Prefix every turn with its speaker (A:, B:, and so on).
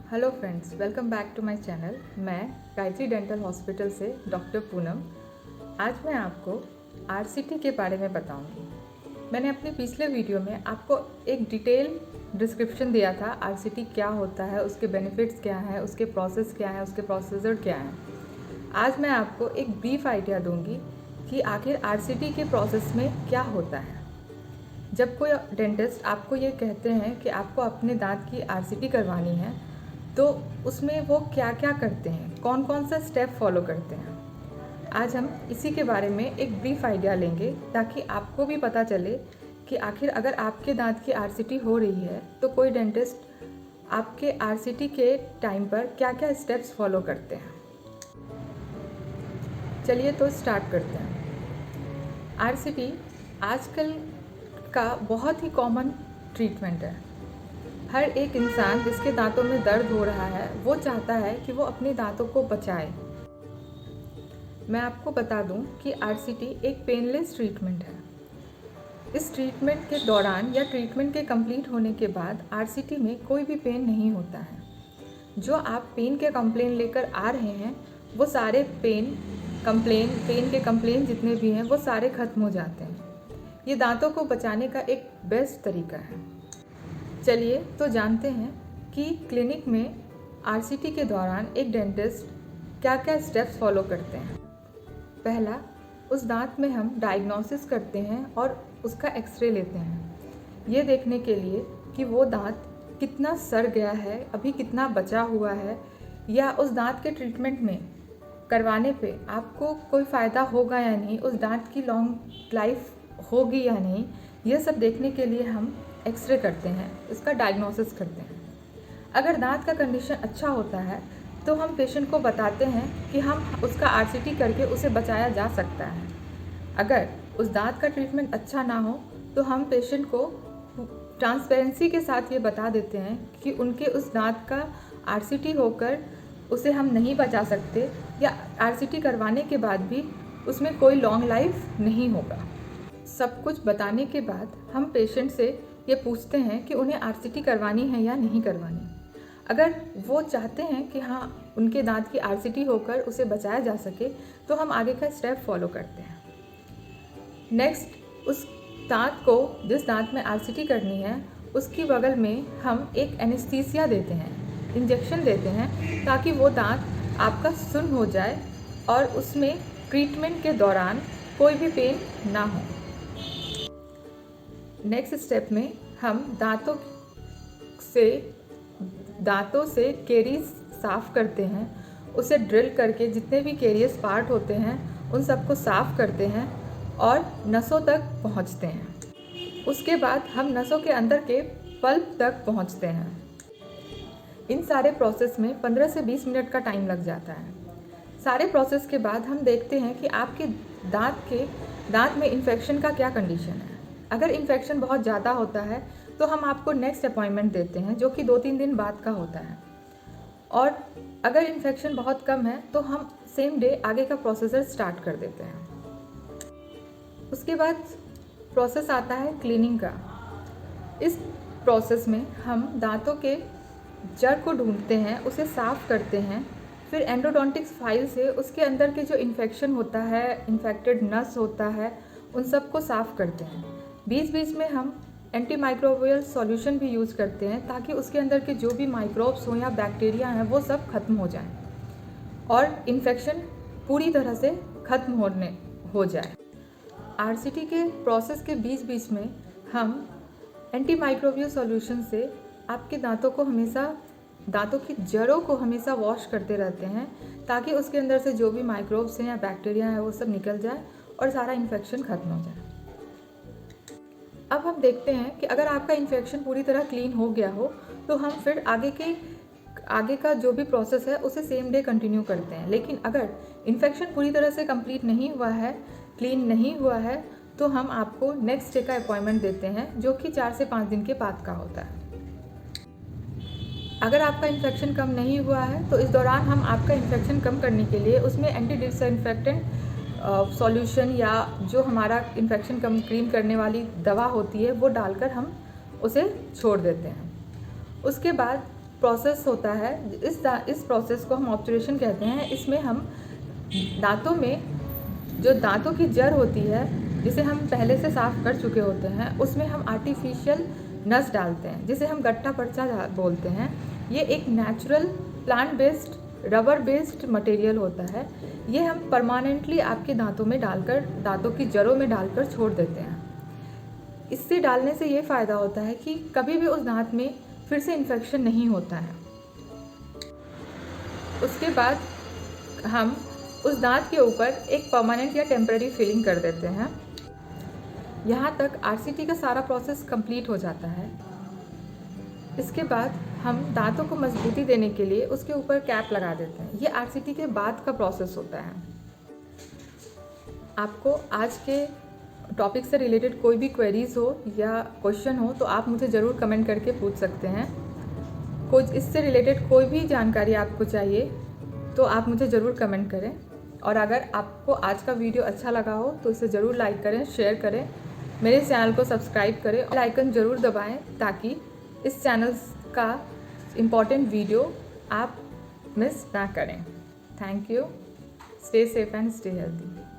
A: Hello friends, welcome back to my channel. मैं Gayatri dental hospital से doctor Poonam. आज मैं आपको आरसीटी के बारे में बताऊंगी। मैंने अपने पिछले वीडियो में आपको एक डिटेल डिस्क्रिप्शन दिया था आरसीटी क्या होता है, उसके बेनिफिट्स क्या हैं, उसके प्रोसेस क्या हैं, उसके प्रोसीजर क्या हैं। आज मैं आपको एक ब्रीफ आइडिया दूंगी कि आखिर आरसीटी के प्रोसेस में क्या होता है। जब कोई डेंटिस्ट आपको ये कहते हैं कि आपको अपने दांत की आरसीटी करवानी है, तो उसमें वो क्या क्या करते हैं, कौन कौन सा स्टेप फॉलो करते हैं। आज हम इसी के बारे में एक ब्रीफ आइडिया लेंगे ताकि आपको भी पता चले कि आखिर अगर आपके दांत की आरसीटी हो रही है तो कोई डेंटिस्ट आपके आरसीटी के टाइम पर क्या क्या स्टेप्स फॉलो करते हैं। चलिए तो स्टार्ट करते हैं। आरसीटी आजकल का बहुत ही कॉमन ट्रीटमेंट है। हर एक इंसान जिसके दांतों में दर्द हो रहा है वो चाहता है कि वो अपने दांतों को बचाए। मैं आपको बता दूं कि आरसीटी एक पेनलेस ट्रीटमेंट है। इस ट्रीटमेंट के दौरान या ट्रीटमेंट के कंप्लीट होने के बाद आरसीटी में कोई भी पेन नहीं होता है। जो आप पेन के कंप्लेन लेकर आ रहे हैं वो सारे पेन के कंप्लेन जितने भी हैं वो सारे खत्म हो जाते हैं। ये दांतों को बचाने का एक बेस्ट तरीका है। चलिए तो जानते हैं कि क्लिनिक में आरसीटी के दौरान एक डेंटिस्ट क्या क्या स्टेप्स फॉलो करते हैं। पहला, उस दांत में हम डायग्नोसिस करते हैं और उसका एक्सरे लेते हैं, ये देखने के लिए कि वो दांत कितना सड़ गया है, अभी कितना बचा हुआ है, या उस दांत के ट्रीटमेंट में करवाने पे आपको कोई फ़ायदा होगा या नहीं, उस दांत की लॉन्ग लाइफ होगी या नहीं। ये सब देखने के लिए हम एक्सरे करते हैं, इसका डायग्नोसिस करते हैं। अगर दांत का कंडीशन अच्छा होता है तो हम पेशेंट को बताते हैं कि हम उसका आरसीटी करके उसे बचाया जा सकता है। अगर उस दांत का ट्रीटमेंट अच्छा ना हो तो हम पेशेंट को ट्रांसपेरेंसी के साथ ये बता देते हैं कि उनके उस दांत का आरसीटी होकर उसे हम नहीं बचा सकते, या आरसीटी करवाने के बाद भी उसमें कोई लॉन्ग लाइफ नहीं होगा। सब कुछ बताने के बाद हम पेशेंट से ये पूछते हैं कि उन्हें आरसीटी करवानी है या नहीं करवानी। अगर वो चाहते हैं कि हाँ उनके दांत की आरसीटी होकर उसे बचाया जा सके तो हम आगे का स्टेप फॉलो करते हैं। नेक्स्ट, उस दांत को, जिस दांत में आरसीटी करनी है, उसकी बगल में हम एक एनेस्थीसिया देते हैं, इंजेक्शन देते हैं, ताकि वो दांत आपका सुन्न हो जाए और उसमें ट्रीटमेंट के दौरान कोई भी पेन ना हो। नेक्स्ट स्टेप में हम दांतों से केरीज साफ़ करते हैं, उसे ड्रिल करके जितने भी केरियस पार्ट होते हैं उन सबको साफ़ करते हैं और नसों तक पहुंचते हैं। उसके बाद हम नसों के अंदर के पल्प तक पहुंचते हैं। इन सारे प्रोसेस में 15 से 20 मिनट का टाइम लग जाता है। सारे प्रोसेस के बाद हम देखते हैं कि आपके दांत में इन्फेक्शन का क्या कंडीशन है। अगर इन्फेक्शन बहुत ज़्यादा होता है तो हम आपको नेक्स्ट अपॉइंटमेंट देते हैं, जो कि 2-3 दिन बाद का होता है। और अगर इन्फेक्शन बहुत कम है तो हम सेम डे आगे का प्रोसीजर स्टार्ट कर देते हैं। उसके बाद प्रोसेस आता है क्लीनिंग का। इस प्रोसेस में हम दांतों के जड़ को ढूंढते हैं, उसे साफ़ करते हैं, फिर एंडोडोंटिक्स फाइल से उसके अंदर के जो इन्फेक्शन होता है, इन्फेक्टेड नस होता है, उन सबको साफ़ करते हैं। बीच बीच में हम एंटीमाइक्रोबियल सॉल्यूशन भी यूज़ करते हैं ताकि उसके अंदर के जो भी माइक्रोब्स हों या बैक्टीरिया हैं वो सब खत्म हो जाएं और इन्फेक्शन पूरी तरह से खत्म हो जाए। आरसीटी के प्रोसेस के बीच बीच में हम एंटीमाइक्रोबियल सॉल्यूशन से आपके दांतों की जड़ों को हमेशा वॉश करते रहते हैं ताकि उसके अंदर से जो भी माइक्रोब्स हैं या बैक्टीरिया हैं वो सब निकल जाए और सारा इन्फेक्शन खत्म हो जाए। अब हम देखते हैं कि अगर आपका इन्फेक्शन पूरी तरह क्लीन हो गया हो तो हम फिर आगे का जो भी प्रोसेस है उसे सेम डे कंटिन्यू करते हैं। लेकिन अगर इन्फेक्शन पूरी तरह से कंप्लीट नहीं हुआ है, क्लीन नहीं हुआ है, तो हम आपको नेक्स्ट डे का अपॉइंटमेंट देते हैं, जो कि 4 से 5 दिन के बाद का होता है। अगर आपका इन्फेक्शन कम नहीं हुआ है तो इस दौरान हम आपका इन्फेक्शन कम करने के लिए उसमें एंटी डिसइंफेक्टेंट सॉल्यूशन या जो हमारा इन्फेक्शन कम क्लीन करने वाली दवा होती है वो डालकर हम उसे छोड़ देते हैं। उसके बाद प्रोसेस होता है, इस प्रोसेस को हम ऑब्चुरेशन कहते हैं। इसमें हम दांतों में जो दांतों की जड़ होती है, जिसे हम पहले से साफ़ कर चुके होते हैं, उसमें हम आर्टिफिशियल नस डालते हैं, जिसे हम गट्टा पर्चा बोलते हैं। ये एक natural plant based rubber based material होता है। ये हम परमानेंटली आपके दांतों में डालकर, दांतों की जड़ों में डालकर छोड़ देते हैं। इससे डालने से ये फ़ायदा होता है कि कभी भी उस दांत में फिर से इन्फेक्शन नहीं होता है। उसके बाद हम उस दांत के ऊपर एक परमानेंट या टेम्पररी फिलिंग कर देते हैं। यहाँ तक आरसीटी का सारा प्रोसेस कंप्लीट हो जाता है। इसके बाद हम दांतों को मजबूती देने के लिए उसके ऊपर कैप लगा देते हैं। ये आरसीटी के बाद का प्रोसेस होता है। आपको आज के टॉपिक से रिलेटेड कोई भी क्वेरीज़ हो या क्वेश्चन हो तो आप मुझे ज़रूर कमेंट करके पूछ सकते हैं। कुछ इससे रिलेटेड कोई भी जानकारी आपको चाहिए तो आप मुझे ज़रूर कमेंट करें। और अगर आपको आज का वीडियो अच्छा लगा हो तो इसे ज़रूर लाइक करें, शेयर करें, मेरे चैनल को सब्सक्राइब करें और आइकन ज़रूर दबाएं ताकि इस चैनल का इम्पॉर्टेंट वीडियो आप मिस ना करें। Thank you. Stay safe and stay healthy.